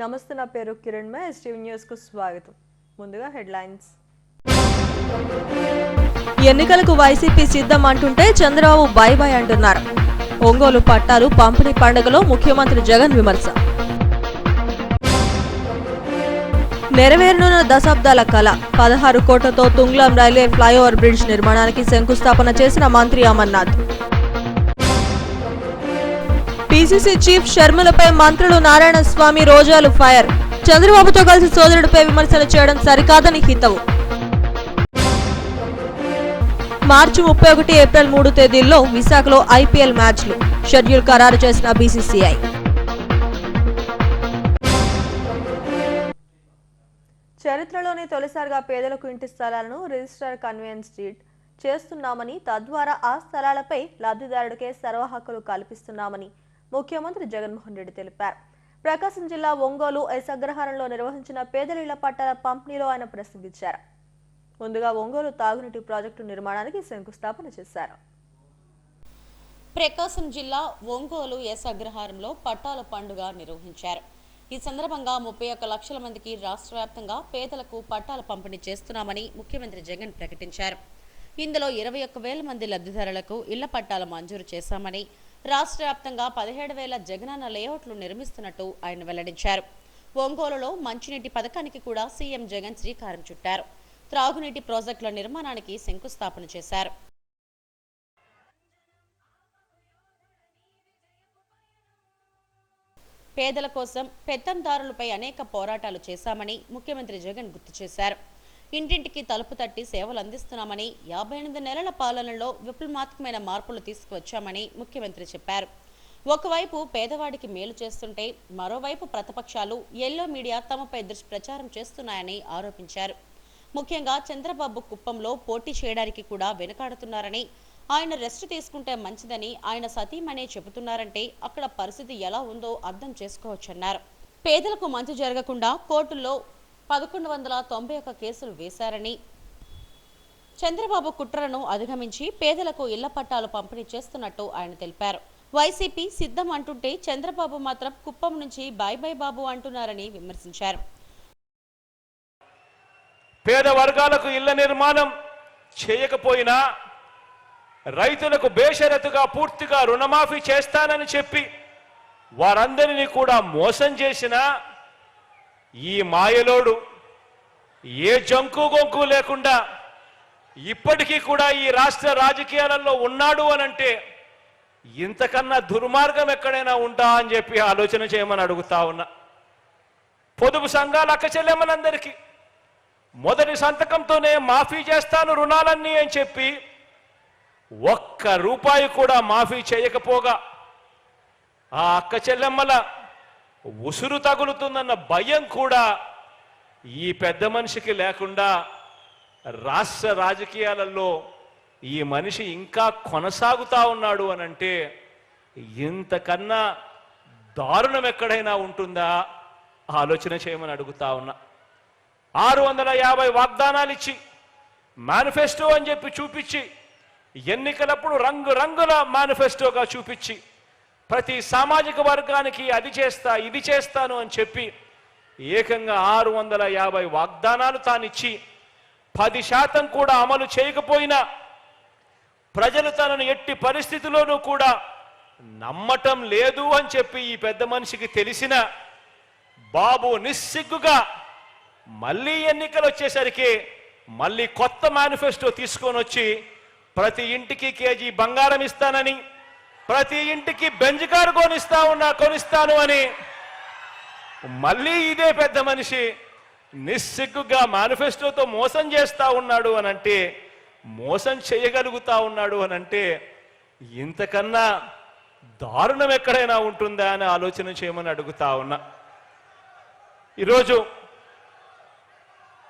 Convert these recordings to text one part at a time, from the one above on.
నమస్తే, నా పేరు కిరణ్ మే. ఎస్టీవీ న్యూస్ కు స్వాగతం. ముందుగా హెడ్లైన్స్. ఎన్నికలకు వైసీపీ సిద్ధం అంటుంటే చంద్రబాబు బై బై అంటున్నారు. ఒంగోలు పట్టాలు పంపిణీ పండుగలో ముఖ్యమంత్రి జగన్ విమర్శ. నెరవేరనున్న దశాబ్దాల కళ 16 కోట్లతో తుంగ్లం రైల్వే ఫ్లైఓవర్ బ్రిడ్జ్ నిర్మాణానికి శంకుస్థాపన చేసిన మంత్రి అమర్నాథ్. పీసీసీ చీఫ్ షర్మిలపై మంత్రులు నారాయణ స్వామి, రోజాలు ఫైర్. చంద్రబాబుతో కలిసి సోదరుడిపై విమర్శలు చేయడం సరికాదని హితవు. మార్చి 31, ఏప్రిల్ 3 తేదీల్లో విశాఖలో ఐపీఎల్ మ్యాచ్లు షెడ్యూల్ ఖరారు చేసిన బీసీసీఐ. చరిత్రలోనే తొలిసారిగా పేదలకు ఇంటి స్థలాలను రిజిస్టర్ కన్వెయన్స్ డీడ్ చేస్తున్నామని, తద్వారా ఆ స్థలాలపై లబ్ధిదారుడికే సర్వ హక్కులు కల్పిస్తున్నామని ముఖ్యమంత్రి జగన్మోహన్ రెడ్డి తెలిపారు. ప్రకాశం జిల్లా ఒంగోలు ఎస్ అగ్రహారంలో నిర్వహించిన పేదల ఇళ్ల పట్టాల పంపిణీలో ఆయన ప్రసంగించారు. ముందుగా ఒంగోలు తాగునీటి ప్రాజెక్టు నిర్మాణానికి శంకుస్థాపన చేశారు. ప్రకాశం జిల్లా ఒంగోలు ఎస్ అగ్రహారంలో పట్టాల పండుగ నిర్వహించారు. ఈ సందర్భంగా 31 లక్షల మందికి రాష్ట్ర వ్యాప్తంగా పేదలకు పట్టాల పంపిణీ చేస్తున్నామని ముఖ్యమంత్రి జగన్ ప్రకటించారు. ఇందులో 21,000 మంది లబ్ధిదారులకు ఇళ్ల పట్టాలు మంజూరు చేశామని, రాష్ట్ర వ్యాప్తంగా 17,000 జగనన్న లేఅవుట్లు నిర్మిస్తున్నట్టు ఆయన వెల్లడించారు. ఒంగోలులో మంచినీటి పథకానికి కూడా సీఎం జగన్ శ్రీకారం చుట్టారు. త్రాగునీటి ప్రాజెక్టుల నిర్మాణానికి శంకుస్థాపన చేశారు. పేదల కోసం పెత్తందారులపై అనేక పోరాటాలు చేశామని ముఖ్యమంత్రి జగన్ గుర్తు చేశారు. ఇంటింటికి తలుపు తట్టి సేవలు అందిస్తున్నామని, 58 నెలల పాలనలో విప్లవాత్మకమైన మార్పులు తీసుకువచ్చామని ముఖ్యమంత్రి చెప్పారు. ఒకవైపు పేదవాడికి మేలు చేస్తుంటే మరోవైపు ప్రతిపక్షాలు, ఎల్లో మీడియా తమపై దుష్ప్రచారం చేస్తున్నాయని ఆరోపించారు. ముఖ్యంగా చంద్రబాబు కుప్పంలో పోటీ చేయడానికి కూడా వెనుకాడుతున్నారని, ఆయన రెస్ట్ తీసుకుంటే మంచిదని ఆయన సతీమణి చెబుతున్నారంటే అక్కడ పరిస్థితి ఎలా ఉందో అర్థం చేసుకోవచ్చన్నారు. పేదలకు మంచి జరగకుండా కోర్టుల్లో 1191 కేసులు వేశారని, చంద్రబాబు కుట్రను అధిగమించి పేదలకు ఇళ్ల పట్టాలు పంపిణీ చేస్తున్నట్టు ఆయన తెలిపారు. వైసీపీ సిద్ధం అంటుంటే చంద్రబాబు మాత్రం కుప్పం నుంచి బై బై బాబు అంటున్నారని విమర్శించారు. పేద వర్గాలకు ఇళ్ల నిర్మాణం చేయకపోయినా రైతులకు బేషరతుగా పూర్తిగా రుణమాఫీ చేస్తానని చెప్పి వారందరినీ కూడా మోసం చేసిన ఈ మాయలోడు ఏ జంకు గొంకు లేకుండా ఇప్పటికీ కూడా ఈ రాష్ట్ర రాజకీయాలలో ఉన్నాడు అనంటే ఇంతకన్నా దుర్మార్గం ఎక్కడైనా ఉంటా అని చెప్పి ఆలోచన చేయమని అడుగుతా ఉన్నా. పొదుపు సంఘాల అక్క చెల్లెమ్మలందరికీ మొదటి సంతకంతోనే మాఫీ చేస్తాను రుణాలన్నీ అని చెప్పి ₹1 కూడా మాఫీ చేయకపోగా ఆ అక్క చెల్లెమ్మల ఉసురు తగులుతుందన్న భయం కూడా ఈ పెద్ద మనిషికి లేకుండా రాష్ట్ర రాజకీయాలలో ఈ మనిషి ఇంకా కొనసాగుతా ఉన్నాడు అనంటే ఇంతకన్నా దారుణం ఎక్కడైనా ఉంటుందా ఆలోచన చేయమని అడుగుతా ఉన్నా. 650 వాగ్దానాలు ఇచ్చి మేనిఫెస్టో అని చెప్పి చూపించి, ఎన్నికలప్పుడు రంగురంగుల మేనిఫెస్టోగా చూపించి ప్రతి సామాజిక వర్గానికి అది చేస్తా ఇది చేస్తాను అని చెప్పి ఏకంగా 650 వాగ్దానాలు తానిచ్చి 10% కూడా అమలు చేయకపోయినా ప్రజలు తనను ఎట్టి పరిస్థితుల్లోనూ కూడా నమ్మటం లేదు అని చెప్పి ఈ పెద్ద మనిషికి తెలిసిన బాబు నిస్సిగ్గుగా మళ్ళీ ఎన్నికలు వచ్చేసరికి మళ్ళీ కొత్త మేనిఫెస్టో తీసుకొని వచ్చి ప్రతి ఇంటికి కేజీ బంగారం ఇస్తానని, ప్రతి ఇంటికి బెంజ్ కారు కొనిస్తాను అని మళ్ళీ ఇదే పెద్ద మనిషి నిస్సిగ్గుగా మేనిఫెస్టోతో మోసం చేస్తా ఉన్నాడు అనంటే, మోసం చేయగలుగుతా ఉన్నాడు అనంటే ఇంతకన్నా దారుణం ఎక్కడైనా ఉంటుందా అని ఆలోచన చేయమని అడుగుతా ఉన్నా.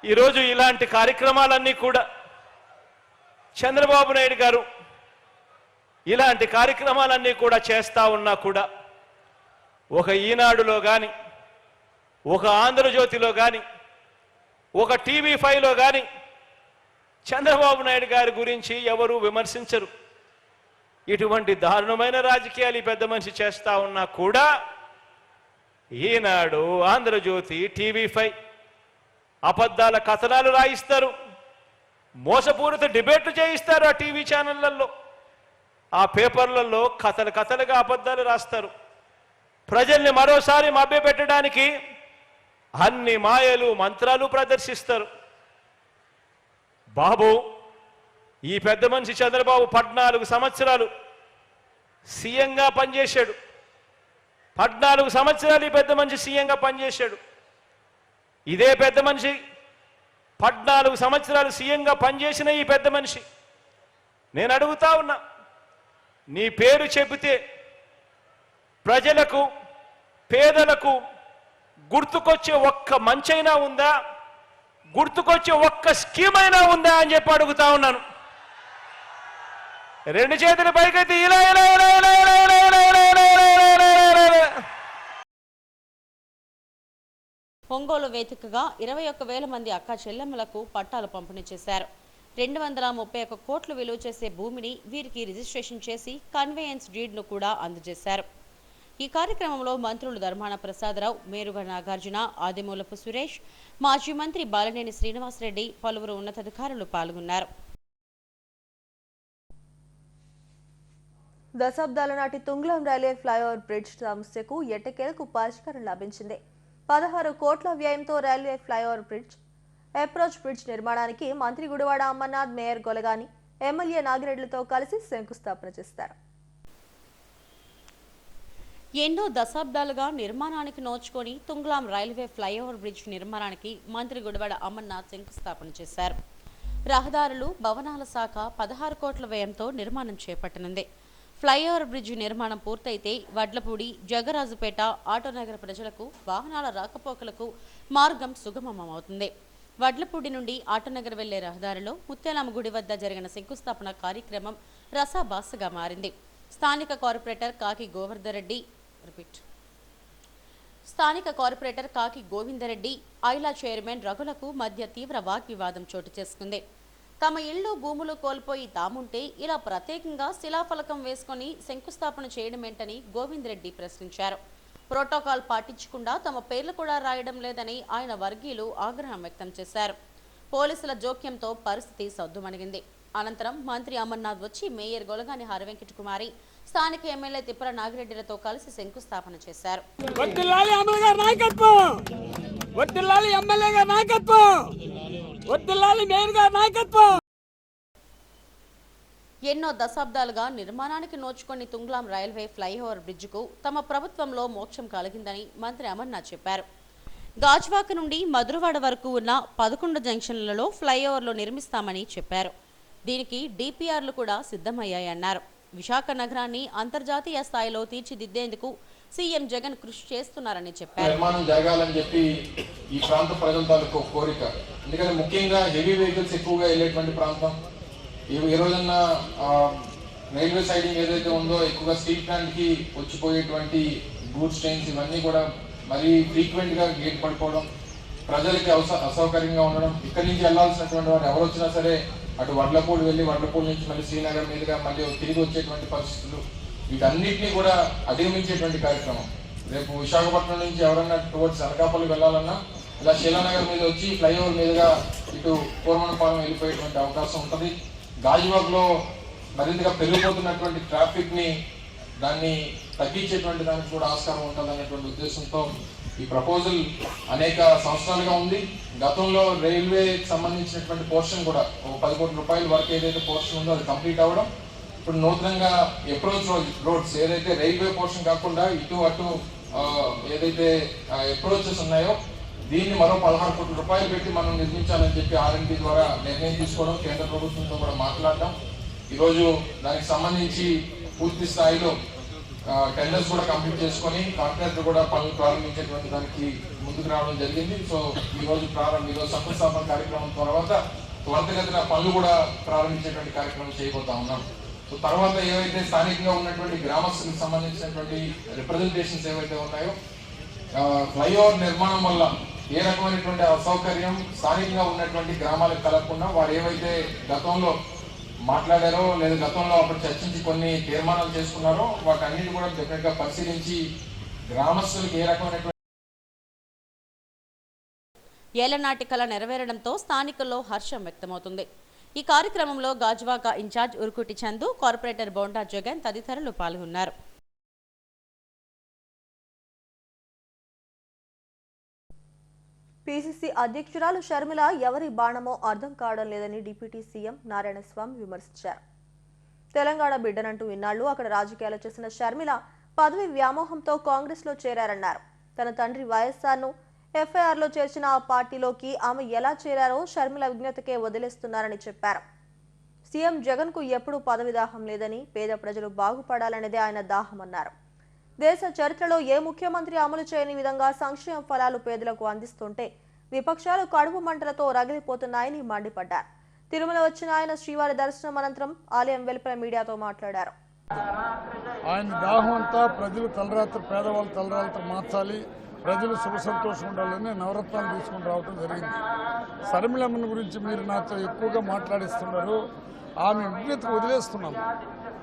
ఈరోజు ఇలాంటి కార్యక్రమాలన్నీ కూడా చంద్రబాబు నాయుడు గారు ఇలాంటి కార్యక్రమాలన్నీ కూడా చేస్తా ఉన్నా కూడా ఒక ఈనాడులో కానీ, ఒక ఆంధ్రజ్యోతిలో కానీ, ఒక TV5లో కానీ చంద్రబాబు నాయుడు గారి గురించి ఎవరు విమర్శించరు. ఇటువంటి దారుణమైన రాజకీయాలు ఈ పెద్ద మనిషి చేస్తా ఉన్నా కూడా ఈనాడు, ఆంధ్రజ్యోతి, టీవీ5 అబద్ధాల కథనాలు రాయిస్తారు, మోసపూరిత డిబేట్లు చేయిస్తారు. ఆ టీవీ ఛానళ్లలో, ఆ పేపర్లలో కథలుగా అబద్ధాలు రాస్తారు. ప్రజల్ని మరోసారి మభ్యపెట్టడానికి అన్ని మాయలు మంత్రాలు ప్రదర్శిస్తారు. బాబు, ఈ పెద్ద మనిషి చంద్రబాబు 14 సంవత్సరాలు సీఎంగా పనిచేశాడు. 14 సంవత్సరాలు ఈ పెద్ద మనిషి సీఎంగా పనిచేశాడు. ఇదే పెద్ద మనిషి 14 సంవత్సరాలు సీఎంగా పనిచేసిన ఈ పెద్ద మనిషి, నేను అడుగుతా ఉన్నా, నీ పేరు చెబితే ప్రజలకు, పేదలకు గుర్తుకొచ్చే ఒక్క మంచైనా ఉందా, గుర్తుకొచ్చే ఒక్క స్కీమ్ అయినా ఉందా అని చెప్పి అడుగుతా ఉన్నాను. 2 చేతుల పైకైతే ఇలా ఇలా ఇలా ఇలా ఇలా ఇలా ఇలా ఇలా ఇలా. ఒంగోలు వేదికగా 21,000 మంది అక్క చెల్లెమ్మలకు పట్టాలు పంపిణీ చేశారు. 231 కోట్లు విలువ చేసే భూమిని వీరికి రిజిస్ట్రేషన్ చేసి కన్వేయన్స్ డీడ్ను కూడా అందజేశారు. ఈ కార్యక్రమంలో మంత్రులు ధర్మాన ప్రసాదరావు, మేరుగ నాగార్జున, ఆదిమూలపు సురేష్, మాజీ మంత్రి బాలినేని శ్రీనివాసరెడ్డి, పలువురు ఉన్నతాధికారులు పాల్గొన్నారు. దశాబ్దాల నాటి తుంగ్లం రైల్వే ఫ్లైఓవర్ బ్రిడ్జ్ సమస్యకు ఎట్టకేలకు పరిష్కారం లభించింది. 16 కోట్ల వ్యయంతో railway flyover bridge, approach bridge నిర్మాణానికి మంత్రి గుడివాడ అమర్నాథ్, మేయర్ గొలగాని, ఎమ్మెల్యే నాగిరెడ్డిలతో కలిసి శంకుస్థాపన చేస్తారు. ఎన్నో దశాబ్దాలుగా నిర్మాణానికి నోచుకొని తుంగ్లాం రైల్వే ఫ్లైఓవర్ బ్రిడ్జ్ నిర్మాణానికి మంత్రి గుడివాడ అమర్నాథ్ శంకుస్థాపన చేశారు. రహదారులు, భవనాల శాఖ 16 కోట్ల వ్యయంతో నిర్మాణం చేపట్టనుంది. ఫ్లైఓవర్ బ్రిడ్జ్ నిర్మాణం పూర్తయితే వడ్లపూడి, జగరాజుపేట, ఆటోనగర్ ప్రజలకు వాహనాల రాకపోకలకు మార్గం సుగమమవుతుంది. వడ్లపూడి నుండి ఆటోనగర్ వెళ్లే రహదారిలో ముత్యాలమ్మ గుడి వద్ద జరిగిన శంకుస్థాపన కార్యక్రమం రసాభాసగా మారింది. స్థానిక కార్పొరేటర్ కాకి గోవిందరెడ్డి, ఐలా చైర్మన్ రఘులకు మధ్య తీవ్ర వాగ్వివాదం చోటు చేసుకుంది. తమ ఇళ్లు, భూములు కోల్పోయి తాముంటే ఇలా ప్రత్యేకంగా శిలాఫలకం వేసుకుని శంకుస్థాపన చేయడమేంటని గోవిందరెడ్డి ప్రశ్నించారు. ప్రోటోకాల్ పాటించకుండా తమ పేర్లు కూడా రాయడం లేదని ఆయన వర్గీయులు ఆగ్రహం వ్యక్తం చేశారు. పోలీసుల జోక్యంతో పరిస్థితి సద్దుమణిగింది. అనంతరం మంత్రి అమర్నాథ్ వచ్చి మేయర్ గొలగాని హరవెంకట కుమారి, స్థానిక ఎమ్మెల్యే తిప్పర నాగిరెడ్డిలతో కలిసి శంకుస్థాపన చేశారు. ఎన్నో దశాబ్దాలుగా నిర్మాణానికి నోచుకొని తుంగ్లాం రైల్వే ఫ్లైఓవర్ బ్రిడ్జికు తమ ప్రభుత్వంలో మోక్షం కలిగిందని మంత్రి అమర్నాథ్ చెప్పారు. గాజ్వాక నుండి మధురవాడ వరకు ఉన్న 11 జంక్షన్లలో ఫ్లైఓవర్లు నిర్మిస్తామని చెప్పారు. దీనికి డిపిఆర్లు కూడా సిద్ధమయ్యాయన్నారు. విశాఖ నగరాన్ని అంతర్జాతీయ స్థాయిలో తీర్చిదిద్దేందుకు సీఎం జగన్ కృషి చేస్తున్నారని చెప్పారు. నిర్మాణం జరగాలని చెప్పి ఈ ప్రాంత ప్రజల తాలూకు కోరిక. ఎందుకంటే ముఖ్యంగా హెవీ వెహికల్స్ ఎక్కువగా వెళ్ళేటువంటి ప్రాంతం. ఈ రోజున్న రైల్వే సైడింగ్ ఏదైతే ఉందో ఎక్కువగా స్టీల్ ప్లాంట్ కి వచ్చిపోయేటువంటి గూడ్స్ ట్రైన్స్ ఇవన్నీ కూడా మరీ ఫ్రీక్వెంట్ గా గేట్ పడిపోవడం, ప్రజలకి అసౌకర్యంగా ఉండడం, ఇక్కడి నుంచి వెళ్లాల్సినటువంటి వారు ఎవరు వచ్చినా సరే అటు వడ్లపూడి వెళ్ళి వడ్లపూడి నుంచి మళ్ళీ శ్రీనగర్ మీదుగా మళ్ళీ తిరిగి వచ్చేటువంటి పరిస్థితులు, వీటన్నిటినీ కూడా అధిగమించేటువంటి కార్యక్రమం. రేపు విశాఖపట్నం నుంచి ఎవరన్నా టువర్డ్స్ అనకాపల్లి వెళ్ళాలన్నా ఇలా శీలానగర్ మీద వచ్చి ఫ్లైఓవర్ మీదుగా ఇటు పూర్వనపాలెం వెళ్ళిపోయేటువంటి అవకాశం ఉంటుంది. గాజువాక్లో మరింతగా పెరిగిపోతున్నటువంటి ట్రాఫిక్ ని దాన్ని తగ్గించేటువంటి దానికి కూడా ఆస్కారం ఉంటుంది అనేటువంటి ఉద్దేశంతో ఈ ప్రపోజల్ అనేక సంవత్సరాలుగా ఉంది. గతంలో రైల్వేకి సంబంధించినటువంటి పోర్షన్ కూడా 10 కోట్ల రూపాయల వరకు ఏదైతే పోర్షన్ ఉందో అది కంప్లీట్ అవ్వడం, ఇప్పుడు నూతనంగా అప్రోచ్ రోడ్స్ ఏదైతే రైల్వే పోర్షన్ కాకుండా ఇటు అటు ఏదైతే అప్రోచెస్ ఉన్నాయో దీన్ని మరో 16 కోట్ల రూపాయలు పెట్టి మనం నిర్మించాలని చెప్పి R&D ద్వారా నిర్ణయం తీసుకోవడం, కేంద్ర ప్రభుత్వంతో కూడా మాట్లాడడం, ఈరోజు దానికి సంబంధించి పూర్తి స్థాయిలో టెండర్స్ కూడా కంప్లీట్ చేసుకొని కాంట్రాక్టర్ కూడా పనులు ప్రారంభించేటువంటి దానికి ముందుకు రావడం జరిగింది. సో ఈరోజు శంకుస్థాపన కార్యక్రమం తర్వాత త్వరితగతిన పనులు కూడా ప్రారంభించేటువంటి కార్యక్రమం చేయబోతా ఉన్నాం. సో తర్వాత ఏవైతే స్థానికంగా ఉన్నటువంటి గ్రామస్తులకు సంబంధించినటువంటి రిప్రజెంటేషన్స్ ఏవైతే ఉన్నాయో ఫ్లైఓవర్ నిర్మాణం వల్ల ఏ రకమైనటువంటి అసౌకర్యం స్థానికంగా ఉన్నటువంటి గ్రామాలకు కలగకుండా వారు ఏవైతే గతంలో మాట్లాడారో లేదా గతంలో అప్పుడు చర్చించి కొన్ని తీర్మానాలు చేసుకున్నారో వాటన్నిటి కూడా డెఫినెట్ గా పరిశీలించి గ్రామస్తులకు ఏ రకమైనటువంటి ఏళ్లనాటి కళ నెరవేరడంతో స్థానికుల్లో హర్షం వ్యక్తమవుతుంది. ఈ కార్యక్రమంలో గాజువాక ఇన్ఛార్జ్ ఉరుకుటి చందు, కార్పొరేటర్ బోండా జగన్ తదితరులు పాల్గొన్నారు. పీసీసీ అధ్యక్షురాలు షర్మిల ఎవరి బాణమో అర్థం కావడం లేదని డిప్యూటీ సీఎం నారాయణస్వామి విమర్శించారు. తెలంగాణ బిడ్డనంటూ ఇన్నాళ్లు అక్కడ రాజకీయాలు చేసిన షర్మిల పదవి వ్యామోహంతో కాంగ్రెస్లో చేరారన్నారు. తన తండ్రి వైఎస్ఆర్ను ఎఫ్ఐఆర్లో చేర్చిన ఆ పార్టీలోకి ఆమె ఎలా చేరారో షర్మిల విజ్ఞతకే వదిలేస్తున్నారని చెప్పారు. సీఎం జగన్కు ఎప్పుడూ పదవి దాహం లేదని, పేద ప్రజలు బాగుపడాలనేదే ఆయన దాహమన్నారు. దేశ చరిత్రలో ఏ ముఖ్యమంత్రి అమలు చేయని విధంగా సంక్షేమ ఫలాలు పేదలకు అందిస్తుంటే విపక్షాలు కడుపు మంటలతో రగిలిపోతున్నాయని మండిపడ్డారు. తిరుమల వచ్చిన ఆయన శ్రీవారి దర్శనం అనంతరం ఆలయం వెలుపల మీడియాతో మాట్లాడారు. ఆయన దాహం అంతా ప్రజలు తలరాత్రి పేదవాళ్ళు తలరాత్రి మార్చాలి, ప్రజలు సుఖ సంతోషం ఉండాలని నవరత్నాలు తీసుకుని రావడం జరిగింది. షర్మిలమ్మని గురించి మీరు నాతో ఎక్కువగా మాట్లాడిస్తున్నారు. ఆమె విజ్ఞతకు వదిలేస్తున్నాము.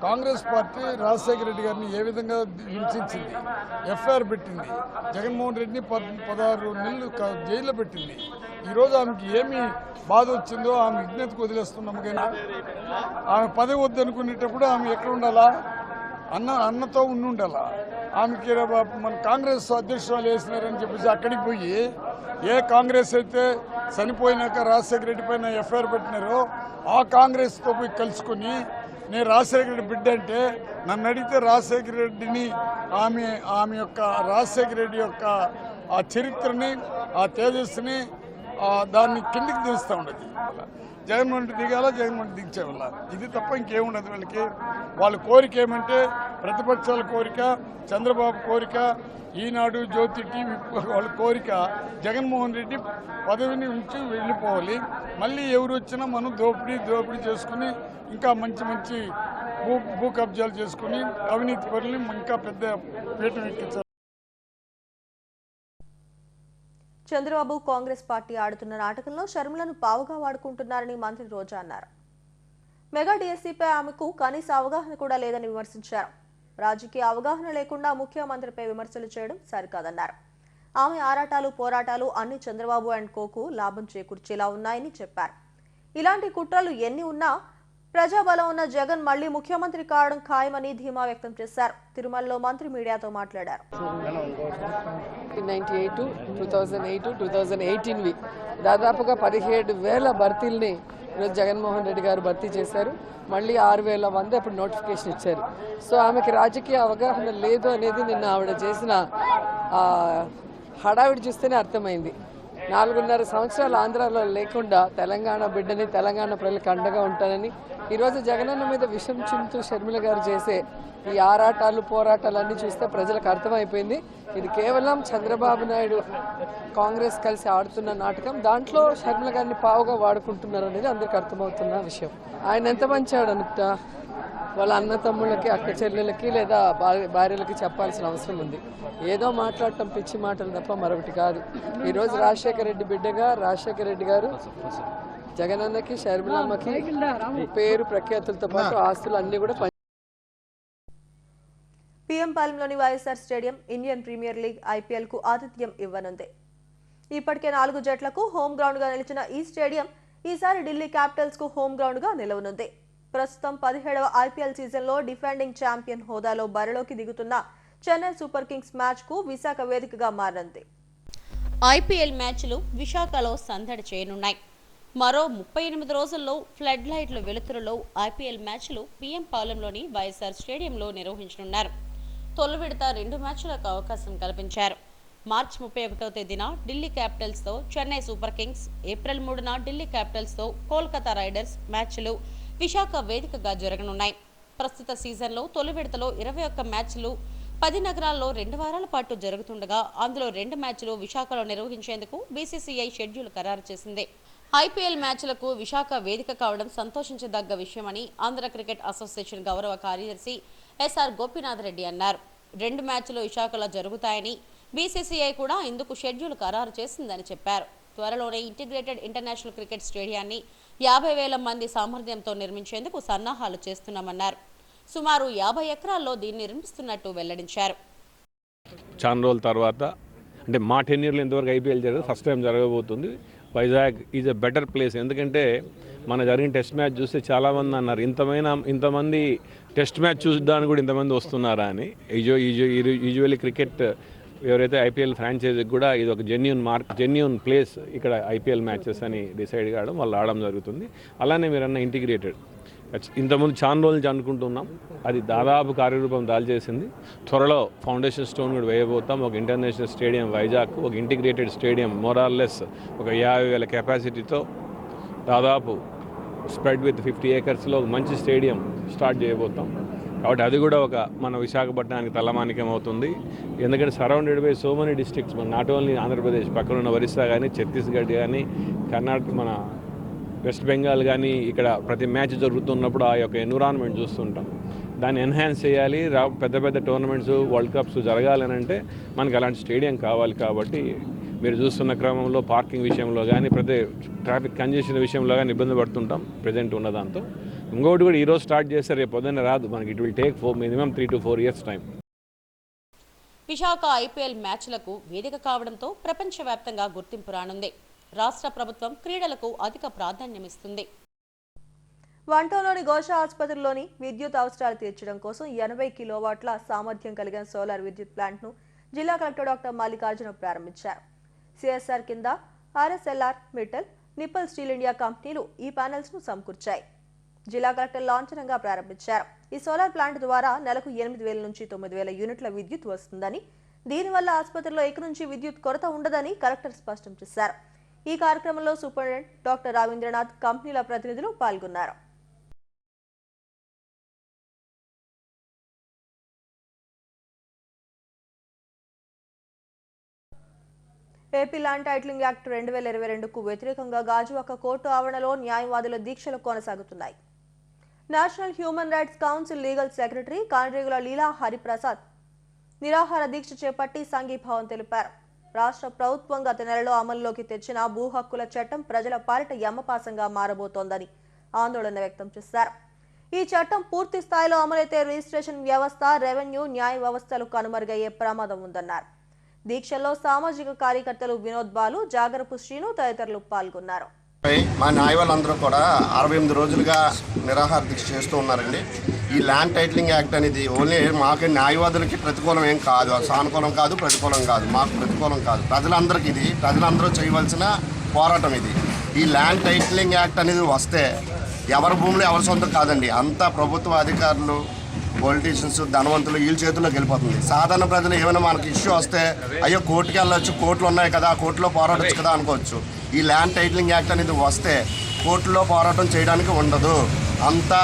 కాంగ్రెస్ పార్టీ రాజశేఖర రెడ్డి గారిని ఏ విధంగా హింసించింది, ఎఫ్ఐఆర్ పెట్టింది, జగన్మోహన్ రెడ్డిని 16 నెలలు జైల్లో పెట్టింది. ఈరోజు ఆమెకి ఏమి బాధ వచ్చిందో ఆమె విజ్ఞతకు వదిలేస్తున్నాము. కానీ ఆమె పదవి వద్దనుకునేటప్పుడు ఆమె ఎక్కడ ఉండాలా? అన్నతో ఉండాలా? ఆమెకి మన కాంగ్రెస్ అధ్యక్షురాలు వేసినారని చెప్పేసి అక్కడికి పోయి ఏ కాంగ్రెస్ అయితే చనిపోయినాక రాజశేఖర రెడ్డి పైన ఎఫ్ఐఆర్ పెట్టినారో ఆ కాంగ్రెస్తో పోయి కలుసుకొని నేను రాజశేఖర రెడ్డి బిడ్డ అంటే నన్ను అడిగితే రాజశేఖర రెడ్డిని ఆమె యొక్క రాజశేఖర రెడ్డి యొక్క ఆ చరిత్రని, ఆ తేజస్సుని దాన్ని కిందికి దించుతూ ఉండదు. జగన్మోహన్ రెడ్డి దిగాల, జగన్మోహన్ రెడ్డి దించేవాళ్ళ, ఇది తప్ప ఇంకేముండదు వీళ్ళకి. వాళ్ళ కోరిక ఏమంటే ప్రతిపక్షాల కోరిక, చంద్రబాబు కోరిక, ఈనాడు, జ్యోతి టీవీ వాళ్ళ కోరిక జగన్మోహన్ రెడ్డి పదవిని ఉంచి వెళ్ళిపోవాలి. మళ్ళీ ఎవరు వచ్చినా మనం దోపిడీ చేసుకుని ఇంకా మంచి భూ కబ్జాలు చేసుకుని అవినీతి పరుల్ని ఇంకా పెద్ద పీఠం ఎక్కించాలి. చంద్రబాబు కాంగ్రెస్ పార్టీ ఆడుతున్న నాటకంలో షర్మిలను పావుగా వాడుకుంటున్నారని మంత్రి రోజా అన్నారు. మెగా డిఎస్సీపై ఆమెకు కనీస అవగాహన కూడా లేదని విమర్శించారు. రాజకీయ అవగాహన లేకుండా ముఖ్యమంత్రిపై విమర్శలు చేయడం సరికాదన్నారు. ఆమె ఆరాటాలు, పోరాటాలు అన్ని చంద్రబాబు అండ్ కోకు లాభం చేకూర్చేలా ఉన్నాయని చెప్పారు. ఇలాంటి కుట్రలు ఎన్ని ఉన్నా ప్రజాబలం ఉన్న జగన్ మళ్లీ ముఖ్యమంత్రి కావడం ఖాయమని ధీమా వ్యక్తం చేశారు. తిరుమలలో మంత్రి మీడియాతో మాట్లాడారు. 1998, 2008, 2018 దాదాపుగా 17,000 భర్తీల్ని ఈరోజు జగన్మోహన్ రెడ్డి గారు భర్తీ చేశారు. మళ్ళీ 6,000 మంది అప్పుడు నోటిఫికేషన్ ఇచ్చారు. సో ఆమెకి రాజకీయ అవగాహన లేదు అనేది నిన్న ఆవిడ చేసిన హడావిడి చూస్తేనే అర్థమైంది. 4.5 సంవత్సరాలు ఆంధ్రాలో లేకుండా తెలంగాణ బిడ్డని, తెలంగాణ ప్రజలకు అండగా ఉంటానని ఈరోజు జగనన్న మీద విషం చింతూ షర్మిల గారు చేసే ఈ ఆరాటాలు, పోరాటాలన్నీ చూస్తే ప్రజలకు అర్థమైపోయింది. ఇది కేవలం చంద్రబాబు నాయుడు కాంగ్రెస్ కలిసి ఆడుతున్న నాటకం. దాంట్లో షర్మిల గారిని పావుగా వాడుకుంటున్నారు అనేది అందరికీ అర్థమవుతున్న విషయం. ఆయన ఎంత మంచాడు అనుకుంటా వాళ్ళ అన్న తమ్ముళ్ళకి, అక్క చెల్లెలకి లేదా భార్యలకి చెప్పాల్సిన అవసరం ఉంది. ఏదో మాట్లాడటం పిచ్చి మాటలు తప్ప మరొకటి కాదు. ఈరోజు రాజశేఖర రెడ్డి బిడ్డగా రాజశేఖర రెడ్డి గారు జగనన్నకి, షర్మిలమ్మకి పేరు ప్రఖ్యాతులతో పాటు ఆస్తులు అన్ని కూడా పీఎం పాలెంలోని YSR stadium Indian Premier League IPL కు ఆతిథ్యం ఇవ్వనుంది. ఇప్పటికే 4 జట్లకు హోమ్ గ్రౌండ్ గా నిలిచిన ఈ స్టేడియం ఈసారి ఢిల్లీ క్యాపిటల్స్ కు హోమ్ గ్రౌండ్ గా నిలవనుంది. ప్రస్తుతం 17వ IPL సీజన్లో డిఫెండింగ్ ఛాంపియన్ హోదాలో బరిలోకి దిగుతున్న చెన్నై సూపర్ కింగ్స్ మ్యాచ్ కు విశాఖ వేదికగా మారింది. IPL మ్యాచ్లు విశాఖలో సందడి చేయనున్నాయి. మరో 38 రోజుల్లో ఫ్లడ్ లైట్ల వెలుతురులో IPL మ్యాచ్లు పీఎం పాలెంలోని వైఎస్ఆర్ స్టేడియంలో నిర్వహించనున్నారు. తొలి విడత 2 మ్యాచ్లకు అవకాశం కల్పించారు. మార్చి 31వ తేదీన ఢిల్లీ క్యాపిటల్స్తో చెన్నై సూపర్ కింగ్స్, ఏప్రిల్ 3న ఢిల్లీ క్యాపిటల్స్తో కోల్కతా రైడర్స్ మ్యాచ్లు విశాఖ వేదికగా జరగనున్నాయి. ప్రస్తుత సీజన్లో తొలి విడతలో 21 మ్యాచ్లు 10 నగరాల్లో 2 వారాల పాటు జరుగుతుండగా అందులో 2 మ్యాచ్లు విశాఖలో నిర్వహించేందుకు BCCI షెడ్యూల్ ఖరారు చేసింది. IPL మ్యాచ్లకు విశాఖ వేదిక కావడం సంతోషించదగ్గ విషయమని ఆంధ్ర క్రికెట్ అసోసియేషన్ గౌరవ కార్యదర్శి SR గోపీనాథ్ రెడ్డి అన్నారు. 2 మ్యాచ్లు విశాఖలో జరుగుతాయని BCCI కూడా ఇందుకు షెడ్యూల్ ఖరారు చేసిందని చెప్పారు. త్వరలోనే ఇంటిగ్రేటెడ్ ఇంటర్నేషనల్ క్రికెట్ స్టేడియాన్ని 50,000 మంది సామర్థ్యంతో నిర్మించేందుకు సన్నాహాలు చేస్తున్నామన్నారు. సుమారు 50 ఎకరాల్లో దీన్ని నిర్మిస్తున్నట్టు వెల్లడించారు. చాలా రోజుల తర్వాత అంటే మా టెన్యూర్లో ఇంతవరకు ఐపీఎల్ జరగదు, ఫస్ట్ టైం జరగబోతుంది. Vizag is a better place. ఎందుకంటే మన జరిగిన టెస్ట్ మ్యాచ్ చూస్తే చాలామంది అన్నారు ఇంతమంది టెస్ట్ మ్యాచ్ చూడడానికి కూడా ఇంతమంది వస్తున్నారా అని. యూజువల్లీ క్రికెట్ ఎవరైతే ఐపీఎల్ ఫ్రాంచైజీకి కూడా ఇది ఒక జెన్యూన్ ప్లేస్ ఇక్కడ ఐపీఎల్ మ్యాచెస్ అని డిసైడ్ కావడం, వాళ్ళు ఆడడం జరుగుతుంది. అలానే మీరన్న ఇంటిగ్రేటెడ్ ఇంతకుముందు చాలా రోజులు అనుకుంటున్నాం, అది దాదాపు కార్యరూపం దాల్చేసింది. త్వరలో ఫౌండేషన్ స్టోన్ కూడా వేయబోతాం. ఒక ఇంటర్నేషనల్ స్టేడియం వైజాగ్, ఒక ఇంటిగ్రేటెడ్ స్టేడియం మోరార్లెస్ ఒక 50,000 కెపాసిటీతో దాదాపు స్ప్రెడ్ విత్ 50 ఏకర్స్లో ఒక మంచి స్టేడియం స్టార్ట్ చేయబోతాం. కాబట్టి అది కూడా ఒక మన విశాఖపట్నానికి తలమానికం అవుతుంది. ఎందుకంటే surrounded by so many districts, మన నాట్ ఓన్లీ ఆంధ్రప్రదేశ్, పక్కనున్న ఒరిస్సా కానీ, ఛత్తీస్గఢ్ కానీ, కర్ణాటక, మన వెస్ట్ బెంగాల్ కానీ, ఇక్కడ ప్రతి మ్యాచ్ జరుగుతున్నప్పుడు ఆ యొక్క ఎన్విరాన్మెంట్ చూస్తుంటాం. దాన్ని ఎన్హాన్స్ చేయాలి. పెద్ద పెద్ద టోర్నమెంట్స్, వరల్డ్ కప్స్ జరగాలని అంటే మనకు అలాంటి స్టేడియం కావాలి. కాబట్టి మీరు చూస్తున్న క్రమంలో పార్కింగ్ విషయంలో కానీ, ప్రతి ట్రాఫిక్ కంజెషన్ విషయంలో కానీ ఇబ్బంది పడుతుంటాం ప్రజెంట్ ఉన్న దాంతో. ఇంకోటి కూడా ఈరోజు స్టార్ట్ చేస్తే రేపు పొద్దున్న రాదు మనకి. It will take minimum 3 to 4 years time. Visakha IPL మ్యాచ్లకు వేదిక కావడంతో ప్రపంచవ్యాప్తంగా గుర్తింపు రానుంది. రాష్ట్ర ప్రభుత్వం క్రీడలకు అధిక ప్రాధాన్యమిస్తుంది. వంటలోని ఘోష ఆసుపత్రిలోని విద్యుత్ అవసరాలు తీర్చడం కోసం 80 కిలోవాట్ల సామర్థ్యం కలిగిన సోలార్ విద్యుత్ ప్లాంట్ను జిల్లా కలెక్టర్ డాక్టర్ మల్లికార్జున ప్రారంభించారు. సిఎస్ఆర్ కింద ఆర్ఎస్ఎల్ఆర్, మిట్టల్, నిప్పల్ స్టీల్ ఇండియా కంపెనీలు ఈ ప్యానెల్స్ను సమకూర్చాయి. జిల్లా కలెక్టర్ లాంఛనంగా ప్రారంభించారు. ఈ సోలార్ ప్లాంట్ ద్వారా నెలకు 8,000 నుంచి 9,000 యూనిట్ల విద్యుత్ వస్తుందని, దీనివల్ల ఆసుపత్రిలో ఇక నుంచి విద్యుత్ కొరత ఉండదని కలెక్టర్ స్పష్టం చేశారు. ఈ కార్యక్రమంలో సూపరింటెండెంట్ డాక్టర్ రవీంద్రనాథ్, కంపెనీల ప్రతినిధులు పాల్గొన్నారు. ఏపీ ల్యాండ్ టైటిలింగ్ యాక్ట్ 2022కు వ్యతిరేకంగా గాజువాక కోర్టు ఆవరణలో న్యాయవాదుల దీక్షలు కొనసాగుతున్నాయి. National human rights council legal secretary Kandregula Leela Hariprasad నిరాహార దీక్ష చేపట్టి సంఘీభావం తెలిపారు. రాష్ట్ర ప్రభుత్వం గత నెలలో అమల్లోకి తెచ్చిన భూ హక్కుల చట్టం ప్రజల పాలిట యమపాసంగా మారబోతోందని ఆందోళన వ్యక్తం చేశారు. ఈ చట్టం పూర్తి స్థాయిలో అమలైతే రిజిస్ట్రేషన్ వ్యవస్థ, రెవెన్యూ, న్యాయ వ్యవస్థలు కనుమరుగయ్యే ప్రమాదం ఉందన్నారు. దీక్షల్లో సామాజిక కార్యకర్తలు వినోద్ బాలు, జాగరపు శ్రీను తదితరులు పాల్గొన్నారు. మా న్యాయవాళ్ళందరూ కూడా 68 రోజులుగా నిరాహార దీక్ష చేస్తూ ఉన్నారండి. ఈ ల్యాండ్ టైటిలింగ్ యాక్ట్ అనేది ఓన్లీ మాకు న్యాయవాదులకి ప్రతికూలం ఏం కాదు, సానుకూలం కాదు, ప్రతికూలం కాదు, మాకు ప్రతికూలం కాదు. ప్రజలందరికీ ఇది, ప్రజలందరూ చేయవలసిన పోరాటం ఇది. ఈ ల్యాండ్ టైటిలింగ్ యాక్ట్ అనేది వస్తే ఎవరి భూములు ఎవరి సొంతం కాదండి, అంతా ప్రభుత్వ అధికారులు, పొలిటీషియన్స్, ధనవంతులు వీళ్ళ చేతుల్లోకి వెళ్ళిపోతుంది. సాధారణ ప్రజలు ఏమైనా మనకి ఇష్యూ వస్తే అయ్యో కోర్టుకి వెళ్ళొచ్చు, కోర్టులు ఉన్నాయి కదా, కోర్టులో పోరాడచ్చు కదా అనుకోవచ్చు. ఈ ల్యాండ్ టైటిలింగ్ యాక్ట్ అనేది వస్తే కోర్టులో పోరాటం చేయడానికి ఉండదు, అంతా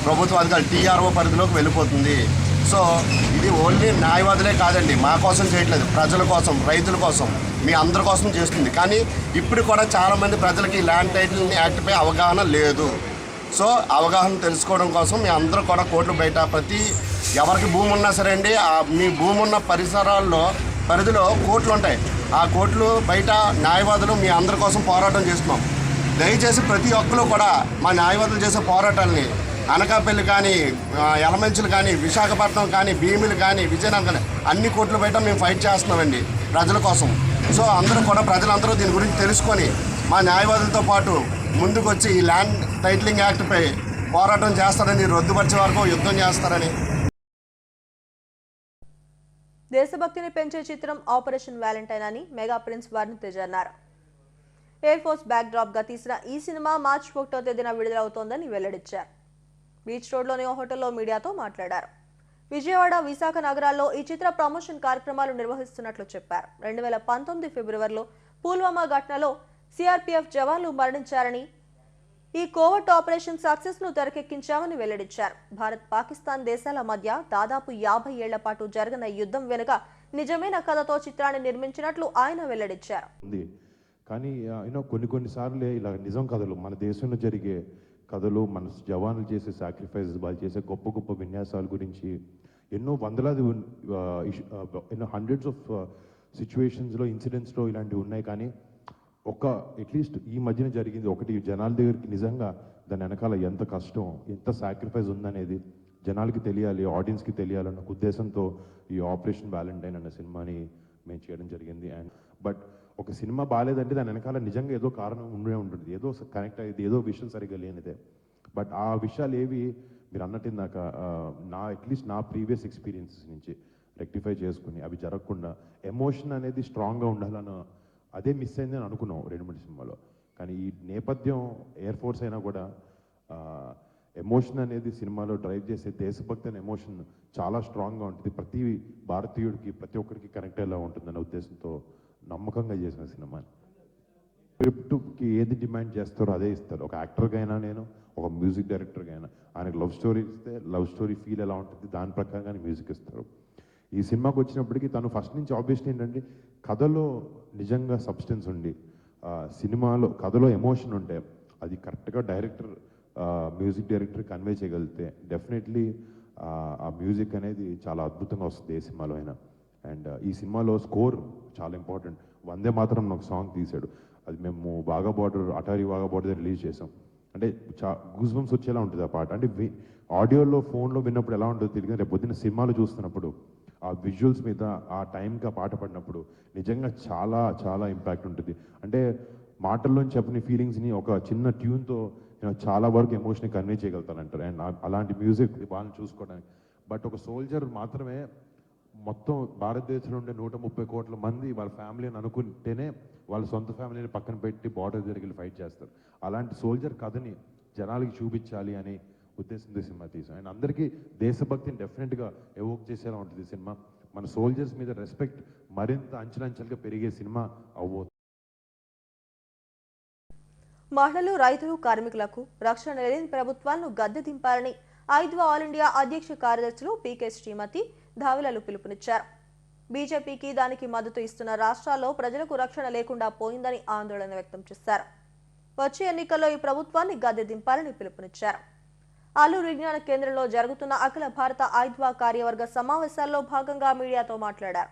ప్రభుత్వ అధికారులు టీఆర్ఓ పరిధిలోకి వెళ్ళిపోతుంది. సో ఇది ఓన్లీ న్యాయవాదులే కాదండి, మా కోసం చేయట్లేదు, ప్రజల కోసం, రైతుల కోసం, మీ అందరి కోసం చేస్తుంది. కానీ ఇప్పుడు కూడా చాలామంది ప్రజలకి ల్యాండ్ టైటిలింగ్ యాక్ట్పై అవగాహన లేదు. సో అవగాహన తెలుసుకోవడం కోసం మీ అందరూ కూడా కోర్టులు బయట ప్రతి ఎవరికి భూమి ఉన్నా సరే అండి, మీ భూమి ఉన్న పరిధిలో కోర్టులు ఉంటాయి. ఆ కోర్టులు బయట న్యాయవాదులు మీ అందరి కోసం పోరాటం చేస్తున్నాం. దయచేసి ప్రతి ఒక్కరు కూడా మా న్యాయవాదులు చేసే పోరాటాలని అనకాపల్లి కానీ, యలమంచిలు కానీ, విశాఖపట్నం కానీ, భీమిలు కానీ, విజయనగరం కానీ అన్ని కోర్టులు బయట మేము ఫైట్ చేస్తున్నామండి ప్రజల కోసం. సో అందరూ కూడా ప్రజలందరూ దీని గురించి తెలుసుకొని మా న్యాయవాదులతో పాటు ముందుకు వచ్చి ఈ ల్యాండ్ టైటిలింగ్ యాక్ట్పై పోరాటం చేస్తారని, రద్దుపరిచే వరకు యుద్ధం చేస్తారని. దేశభక్తిని పెంచే చిత్రం ఆపరేషన్ వ్యాలంటైన్ అని మెగా ప్రిన్స్ వరుణ్ తేజ్ అన్నారు. ఎయిర్ ఫోర్స్ బ్యాక్ డ్రాప్ గా తీసిన ఈ సినిమా మార్చి 1వ తేదీన విడుదలవుతోందని వెల్లడించారు. బీచ్ రోడ్లోని ఓ హోటల్లో మీడియాతో మాట్లాడారు. విజయవాడ, విశాఖ నగరాల్లో ఈ చిత్ర ప్రమోషన్ కార్యక్రమాలు నిర్వహిస్తున్నట్లు చెప్పారు. 2019 ఫిబ్రవరిలో పుల్వామా ఘటనలో సిఆర్పీఎఫ్ జవాన్లు మరణించారని, ఈ కోవర్ట్ ఆపరేషన్ సక్సెస్ ను తెరకెక్కించామని వెల్లడించారు. భారత్, పాకిస్తాన్ దేశాల మధ్య దాదాపు 50 ఏళ్ల పాటు జరిగిన యుద్ధం వెనుక నిజమైన కథతో చిత్రాన్ని నిర్మించినట్లు ఆయన వెల్లడించారు. కానీ కొన్నిసార్లు ఇలా నిజం కథలు, మన దేశంలో జరిగే కథలు, మన జవాన్లు చేసే సాక్రిఫైసెస్, వాళ్ళు చేసే గొప్ప గొప్ప విన్యాసాల గురించి ఎన్నో వందలాది, ఎన్నో హండ్రెడ్స్ ఆఫ్ సిచ్యువేషన్స్లో, ఇన్సిడెంట్స్లో ఇలాంటివి ఉన్నాయి. కానీ అట్లీస్ట్ ఈ మధ్యన జరిగింది ఒకటి, జనాల దగ్గరికి నిజంగా దాని వెనకాల ఎంత కష్టం, ఎంత సాక్రిఫైస్ ఉందనేది జనాలకి తెలియాలి, ఆడియన్స్కి తెలియాలన్న ఉద్దేశంతో ఈ ఆపరేషన్ వ్యాలంటైన్ అనే సినిమాని మేము చేయడం జరిగింది. అండ్ బట్ ఒక సినిమా బాగాలేదంటే దాని వెనకాల నిజంగా ఏదో కారణం ఉండే ఉంటుంది, ఏదో కనెక్ట్ అయ్యేది, ఏదో విషయం సరిగ్గా లేనిదే. బట్ ఆ విషయాలు ఏవి మీరు అన్నట్టు ఇందాక అట్లీస్ట్ నా ప్రీవియస్ ఎక్స్పీరియన్సెస్ నుంచి రెక్టిఫై చేసుకుని అవి జరగకుండా ఎమోషన్ అనేది స్ట్రాంగ్గా ఉండాలన్న అదే మిస్ అయిందని అనుకున్నాం 2-3 సినిమాలో. కానీ ఈ నేపథ్యం ఎయిర్ ఫోర్స్ అయినా కూడా ఎమోషన్ అనేది సినిమాలో డ్రైవ్ చేసే దేశభక్తి అనే ఎమోషన్ చాలా స్ట్రాంగ్గా ఉంటుంది, ప్రతి భారతీయుడికి ప్రతి ఒక్కరికి కనెక్ట్ అయ్యేలా ఉంటుందనే ఉద్దేశంతో నమ్మకంగా చేసిన సినిమాని. స్క్రిప్ట్కి ఏది డిమాండ్ చేస్తారో అదే ఇస్తారు. ఒక యాక్టర్గా అయినా నేను, ఒక మ్యూజిక్ డైరెక్టర్గా అయినా ఆయనకు లవ్ స్టోరీ ఇస్తే లవ్ స్టోరీ ఫీల్ ఎలా ఉంటుంది దాని ప్రకారంగానే మ్యూజిక్ ఇస్తారు. ఈ సినిమాకి వచ్చినప్పటికీ తను ఫస్ట్ నుంచి ఆబ్వియస్లీ ఏంటంటే కథలో నిజంగా సబ్స్టెన్స్ ఉండి సినిమాలో కథలో ఎమోషన్ ఉంటే అది కరెక్ట్గా డైరెక్టర్ మ్యూజిక్ డైరెక్టర్ కన్వే చేయగలిగితే డెఫినెట్లీ ఆ మ్యూజిక్ అనేది చాలా అద్భుతంగా వస్తుంది ఏ సినిమాలో అయినా. అండ్ ఈ సినిమాలో స్కోర్ చాలా ఇంపార్టెంట్. వందే మాత్రం ఒక సాంగ్ తీశాడు, అది మేము Wagah border Attari Wagah border release చేసాం. అంటే గూస్ బంప్స్ వచ్చేలా ఉంటుంది ఆ పాట. అంటే ఆడియోలో ఫోన్లో విన్నప్పుడు ఎలా ఉంటుందో తెలియదు, రేపు పొద్దున్న సినిమాలు చూస్తున్నప్పుడు ఆ విజువల్స్ మీద ఆ టైంకి ఆ పాట పడినప్పుడు నిజంగా చాలా చాలా ఇంపాక్ట్ ఉంటుంది. అంటే మాటల్లో చెప్పని ఫీలింగ్స్ని ఒక చిన్న ట్యూన్తో చాలా వరకు ఎమోషన్ని కన్వే చేయగలుగుతానంటారు. అండ్ అలాంటి మ్యూజిక్ వాళ్ళని చూసుకోవడానికి. బట్ ఒక సోల్జర్ మాత్రమే మొత్తం భారతదేశంలో ఉండే 130 కోట్ల మంది వాళ్ళ ఫ్యామిలీని అనుకుంటేనే వాళ్ళ సొంత ఫ్యామిలీని పక్కన పెట్టి బార్డర్ దగ్గరికి ఫైట్ చేస్తారు. అలాంటి సోల్జర్ కథని జనాలకి చూపించాలి అని ఉద్దేశంతో సినిమా తీసాం. అండ్ అందరికీ దేశభక్తిని డెఫినెట్గా ఎవోక్ చేసేలా ఉంటుంది ఈ సినిమా. మన సోల్జర్స్ మీద రెస్పెక్ట్ మరింత అంచెలంచెలుగా పెరిగే సినిమా అవ్వదు. మహిళలు, రైతులు, కార్మికులకు రక్షణ లేని ప్రభుత్వాలను గద్దె దింపాలని 5వ ఆల్ ఇండియా అధ్యక్ష కార్యదర్శులు పీకే శ్రీమతి ధావిలలు పిలుపునిచ్చారు. బీజేపీకి దానికి మద్దతు ఇస్తున్న రాష్ట్రాల్లో ప్రజలకు రక్షణ లేకుండా పోయిందని ఆందోళన వ్యక్తం చేశారు. వచ్చే ఎన్నికల్లో ఈ ప్రభుత్వాన్ని గద్దె దింపాలని పిలుపునిచ్చారు. అల్లూరు విజ్ఞాన కేంద్రంలో జరుగుతున్న అఖిల భారత 5వ కార్యవర్గ సమావేశాల్లో భాగంగా మీడియాతో మాట్లాడారు.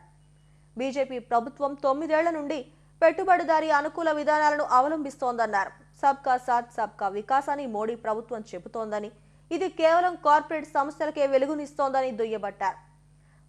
బీజేపీ ప్రభుత్వం 9 ఏళ్ల నుండి పెట్టుబడిదారీ అనుకూల విధానాలను అవలంబిస్తోందన్నారు. సబ్కా సాథ్ సబ్కా వికాస్ అని మోడీ ప్రభుత్వం చెబుతోందని, ఇది కేవలం కార్పొరేట్ సంస్థలకే వెలుగునిస్తోందని దుయ్యబట్టారు.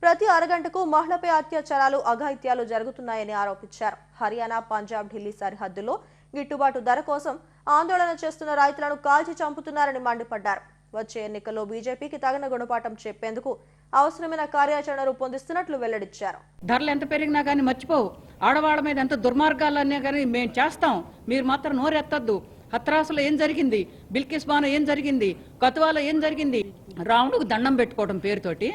ప్రతి అరగంటకు మహిళపై అత్యాచారాలు, అఘాయిత్యాలు జరుగుతున్నాయని ఆరోపించారు. హర్యానా, పంజాబ్, ఢిల్లీ సరిహద్దులో గిట్టుబాటు ధర కోసం ఆందోళన చేస్తున్న రైతులను కాల్చి చంపుతున్నారని మండిపడ్డారు. వచ్చే ఎన్నికల్లో బీజేపీకి తగిన గుణపాఠం చెప్పేందుకు అవసరమైన కార్యాచరణ రూపొందిస్తున్నట్లు వెల్లడించారు. ధరలు ఎంత పెరిగినా కానీ మర్చిపోవు, ఆడవాళ్ళ మీద ఎంత దుర్మార్గాలన్నా కానీ మేము చేస్తాం, మీరు మాత్రం నోరెత్తద్దు. హత్రాసులో ఏం జరిగింది, బిల్కిస్ బాను ఏం జరిగింది, కతువాలో ఏం జరిగింది, రావణుకు దండం పెట్టుకోవడం పేరుతోటి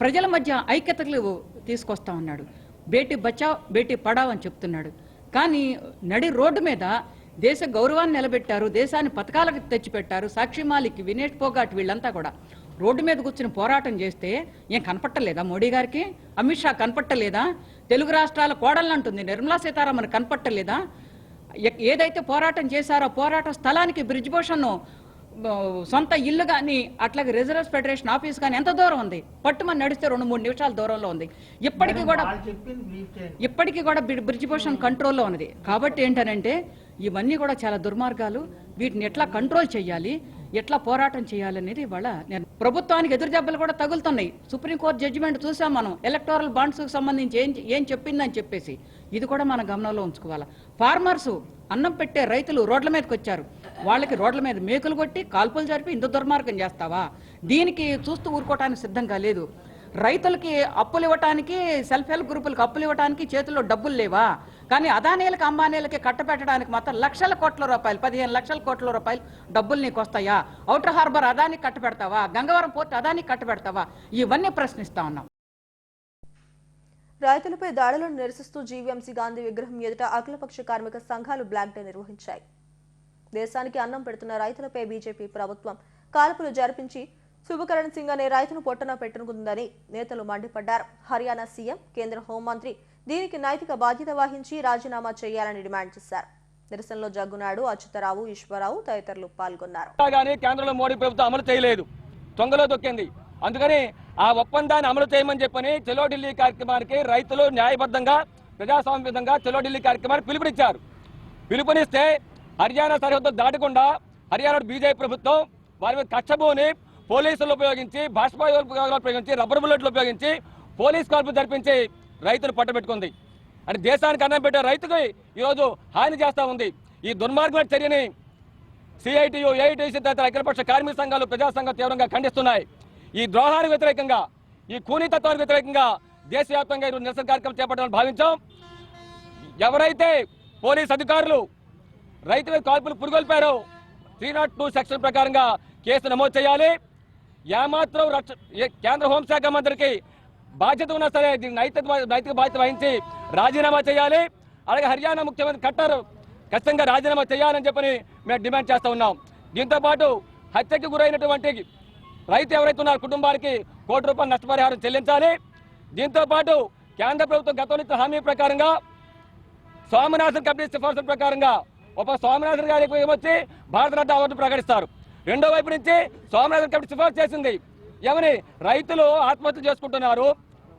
ప్రజల మధ్య ఐక్యతలు తీసుకొస్తా ఉన్నాడు. బేటీ బచావ్ బేటీ పడావ్ అని చెప్తున్నాడు. కానీ నడి రోడ్డు మీద దేశ గౌరవాన్ని నిలబెట్టారు, దేశాన్ని పథకాలకు తెచ్చిపెట్టారు. సాక్షి మాలిక్, వినేష్ పోగాట్ వీళ్ళంతా కూడా రోడ్డు మీద కూర్చుని పోరాటం చేస్తే ఏం కనపట్టలేదా మోడీ గారికి? అమిత్ షా కనపట్టలేదా? తెలుగు రాష్ట్రాల కోడళ్ళు అంటుంది నిర్మలా సీతారామన్ కనపట్టలేదా? ఏదైతే పోరాటం చేశారో పోరాట స్థలానికి బ్రిజ్భూషణ్ సొంత ఇల్లు కానీ అట్లాగే రిజర్వ్స్ ఫెడరేషన్ ఆఫీస్ కానీ ఎంత దూరం ఉంది? పట్టుమని నడిస్తే 2-3 నిమిషాల దూరంలో ఉంది. ఇప్పటికీ కూడా బ్రిజ్భూషణ్ కంట్రోల్లో ఉన్నది. కాబట్టి ఏంటనంటే ఇవన్నీ కూడా చాలా దుర్మార్గాలు. వీటిని ఎట్లా కంట్రోల్ చేయాలి, ఎట్లా పోరాటం చేయాలనేది వాళ్ళ ప్రభుత్వానికి ఎదురు దెబ్బలు కూడా తగులుతున్నాయి. సుప్రీంకోర్టు జడ్జిమెంట్ చూసాం మనం, ఎలక్టోరల్ బాండ్స్కి సంబంధించి ఏం చెప్పిందని చెప్పేసి. ఇది కూడా మన గమనంలో ఉంచుకోవాలి. ఫార్మర్స్, అన్నం పెట్టే రైతులు రోడ్ల మీదకి వచ్చారు. వాళ్ళకి రోడ్ల మీద మేకులు కొట్టి కాల్పులు జరిపి ఇంత దుర్మార్గం చేస్తావా? దీనికి చూస్తూ ఊరుకోవటానికి సిద్ధంగా లేదు. రైతులకి అప్పులు ఇవ్వటానికి, సెల్ఫ్ హెల్ప్ గ్రూపులకు అప్పులు ఇవ్వడానికి చేతుల్లో డబ్బులు లేవా? కానీ అదానీలకు, అంబానీలకి కట్టబెట్టడానికి మాత్రం లక్షల కోట్ల రూపాయలు, 15 లక్షల కోట్ల రూపాయలు డబ్బులు నీకు వస్తాయా? ఔటర్ హార్బర్ అదానికి కట్టబెడతావా? గంగవరం పోర్టు అదానికి కట్టబెడతావా? ఇవన్నీ ప్రశ్నిస్తా ఉన్నాం. రైతులపై దాడులను నిరసిస్తూ జీవీఎంసీ గాంధీ విగ్రహం ఎదుట అఖిలపక్ష కార్మిక సంఘాలు బ్లాక్ డే నిర్వహించాయి. దేశానికి అన్నం పెడుతున్న రైతులపై బీజేపీ ప్రభుత్వం కాల్పులు జరిపించి శుభకరణ్ సింగ్ అనే రైతును పొట్టన పెట్టుకుందని నేతలు మండిపడ్డారు. హర్యానా సీఎం, కేంద్ర హోంమంత్రి దీనికి నైతిక బాధ్యత వహించి రాజీనామా చేయాలని డిమాండ్ చేశారు. నిరసనలో జగ్గునాయుడు, అచ్యుతరావు, ఈశ్వరరావు తదితరులు పాల్గొన్నారు. కేంద్రంలో మోడీ ప్రభుత్వం అమలు చేయలేదు, తొంగలో దొక్కింది. అందుకని ఆ ఒప్పందాన్ని అమలు చేయమని చెప్పని చలో ఢిల్లీ కార్యక్రమానికి రైతులు న్యాయబద్ధంగా, ప్రజాస్వామ్యంగా చలో ఢిల్లీ కార్యక్రమానికి పిలుపునిచ్చారు. పిలుపునిస్తే హర్యానా సరిహద్దు దాటకుండా హర్యానా బీజేపీ ప్రభుత్వం వారి మీద కచ్చబోని పోలీసులు ఉపయోగించి, బాష్పాయుధాలు ఉపయోగించి, రబ్బర్ బుల్లెట్లు ఉపయోగించి పోలీస్ కాల్పులు జరిపించి రైతును పట్టబెట్టుకుంది. అంటే దేశానికి అన్నం పెట్టే రైతుకి ఈరోజు హాని చేస్తూ ఉంది. ఈ దుర్మార్గమైన చర్యని సిఐటియు, ఏఐటిసి తదితర అఖిలపక్ష కార్మిక సంఘాలు, ప్రజా సంఘాలు తీవ్రంగా ఖండిస్తున్నాయి. ఈ ద్రోహానికి వ్యతిరేకంగా, ఈ కూనీతత్వానికి వ్యతిరేకంగా దేశవ్యాప్తంగా ఈరోజు నిరసన కార్యక్రమం చేపట్టాలని భావించాం. ఎవరైతే పోలీస్ అధికారులు రైతు మీద కాల్పులు పురుగొల్పారో 302 సెక్షన్ ప్రకారంగా కేసు నమోదు చేయాలి. ఏమాత్రం కేంద్ర హోంశాఖ మంత్రికి బాధ్యత ఉన్నా సరే దీన్ని నైతిక బాధ్యత వహించి రాజీనామా చేయాలి. అలాగే హర్యానా ముఖ్యమంత్రి ఖట్టర్ ఖచ్చితంగా రాజీనామా చేయాలని చెప్పని మేము డిమాండ్ చేస్తూ ఉన్నాం. దీంతోపాటు హత్యకు గురైనటువంటి రైతు ఎవరైతే ఉన్నారో కుటుంబానికి ₹1 కోటి నష్టపరిహారం చెల్లించాలి. దీంతోపాటు కేంద్ర ప్రభుత్వం గతంలో ఇచ్చిన హామీ ప్రకారంగా స్వామినాథన్ కమిటీ సిఫార్సుల ప్రకారంగా స్వామినాథన్ గారికి ఏమొచ్చి భారతరత్న అవార్డు ప్రకటిస్తారు. రెండో వైపు నుంచి స్వామినాథన్ కమిటీ సిఫార్సు చేసింది ఏమని, రైతులు ఆత్మహత్య చేసుకుంటున్నారు,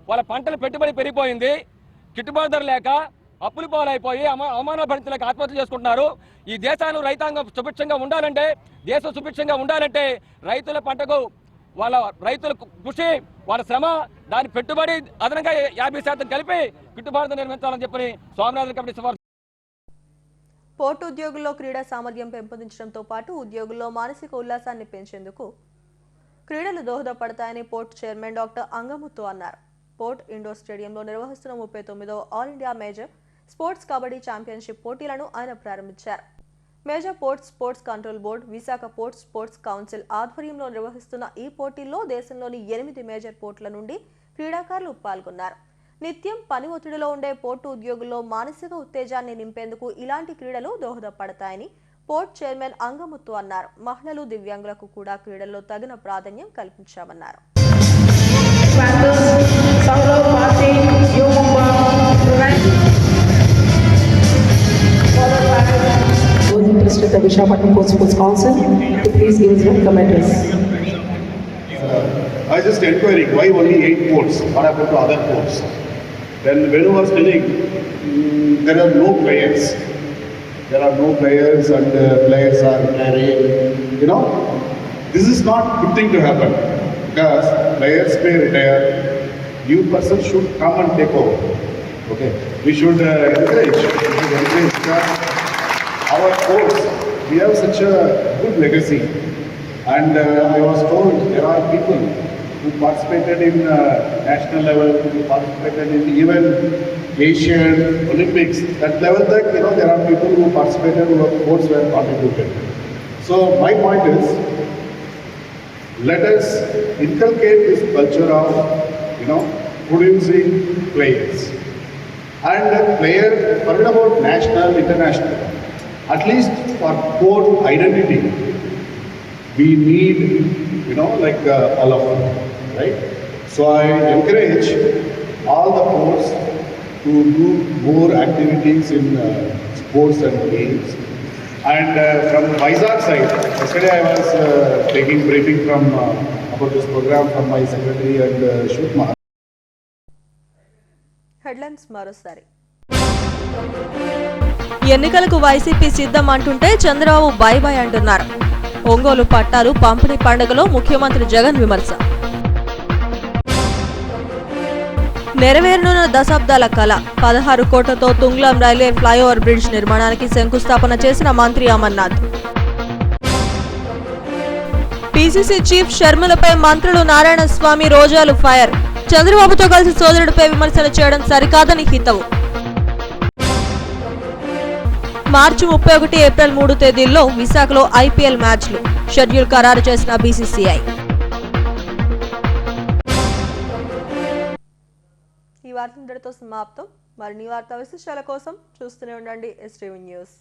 వాళ్ళ పంటల పెట్టుబడి పెరిగిపోయింది, గిట్టుబాటు ధర లేక అప్పులు పాలైపోయి అవమానాలు భరించలేక ఆత్మహత్య చేసుకుంటున్నారు. ఈ దేశాన్ని రైతాంగం సుభిక్షంగా ఉండాలంటే, దేశం సుభిక్షంగా ఉండాలంటే రైతుల పంటకు వాళ్ళ రైతుల కృషి, వాళ్ళ శ్రమ, దాని పెట్టుబడి అదనంగా 50% కలిపి గిట్టుబాటు నిర్మించాలని చెప్పని స్వామినాథన్ కమిటీ సిఫార్సు. పోర్టు ఉద్యోగుల్లో క్రీడా సామర్థ్యం పెంపొందించడంతో పాటు ఉద్యోగుల్లో మానసిక ఉల్లాసాన్ని పెంచేందుకు క్రీడలు దోహదపడతాయని పోర్టు చైర్మన్ డాక్టర్ అంగముత్తు అన్నారు. పోర్ట్ ఇండోర్ స్టేడియంలో నిర్వహిస్తున్న 39వ all India major sports kabaddi championship పోటీలను ఆయన ప్రారంభించారు. Major port sports control board, Visakha port sports council ఆధ్వర్యంలో నిర్వహిస్తున్న ఈ పోటీల్లో దేశంలోని 8 మేజర్ పోర్టుల నుండి క్రీడాకారులు పాల్గొన్నారు. నిత్యం పని ఒత్తిడిలో ఉండే పోర్టు ఉద్యోగుల్లో మానసిక ఉత్తేజాన్ని నింపేందుకు ఇలాంటి క్రీడలు దోహదపడతాయని పోర్ట్ చైర్మన్ అంగముత్తు అన్నారు. మహిళలు, దివ్యాంగులకు కూడా క్రీడల్లో తగిన ప్రాధాన్యం కల్పించామన్నారు. I was just inquiring why only 8 ports, what happened to other ports? Then Venu was telling there are no players. There are no players and players are retiring. You know, this is not a good thing to happen because players may retire. New person should come and take over. Okay, we should encourage because our ports, we have such a good legacy. And I was told there are people who participated in national level, who participated in even Asian Olympics. That level that, you know, there are people who participated who sports were contributed. So my point is, let us inculcate this culture of, you know, producing players. And a player, forget about national, international, at least for sport identity, we need, you know, like all of them, right? So I encourage all the ports to do more activities in sports and games. And from Vizag side, yesterday I was taking briefing from about this program from my secretary and Shukma. Headlines మరోసారి. ఎన్నికలకు YCP సిద్ధం అంటుంటే Chandrababu by by అంటున్నారు. ఒంగోలు పట్టాలు పంపిణీ పండుగలో ముఖ్యమంత్రి జగన్ విమర్శ. నెరవేరనున్న దశాబ్దాల కళ 16 కోట్లతో తుంగ్లం రైల్వే ఫ్లైఓవర్ బ్రిడ్జ్ నిర్మాణానికి శంకుస్థాపన చేసిన మంత్రి అమర్నాథ్. పీసీసీ చీఫ్ షర్మిలపై మంత్రులు నారాయణస్వామి, రోజాలు ఫైర్. చంద్రబాబుతో కలిసి సోదరుడిపై విమర్శలు చేయడం సరికాదని హితవు. మార్చి 31, ఏప్రిల్ 3 తేదీల్లో విశాఖలో ఐపీఎల్ మ్యాచ్లు షెడ్యూల్ ఖరారు చేసిన బీసీసీఐ. ఈ వార్త ఇంతటితో సమాప్తం. మరిన్ని వార్తా విశేషాల కోసం చూస్తూనే ఉండండి STV న్యూస్.